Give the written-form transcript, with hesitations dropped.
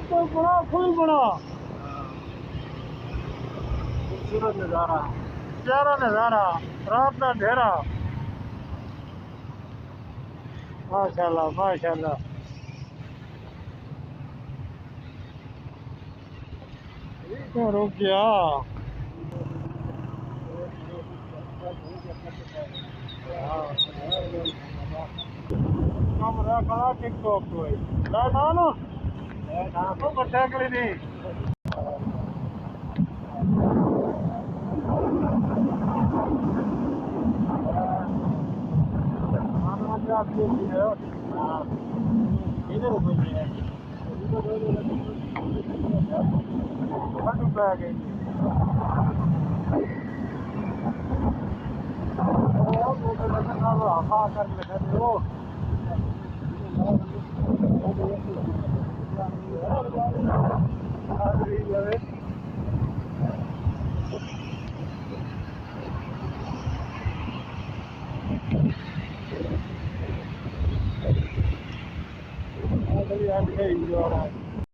तो बड़ा फुल बड़ा खूबसूरत नज़ारा, प्यारा नज़ारा, रात का अंधेरा। माशाल्लाह माशाल्लाह। क्यों रुक गया? कमरा खड़ा टिकटॉक को ना तो बच्चा के लिए नहीं।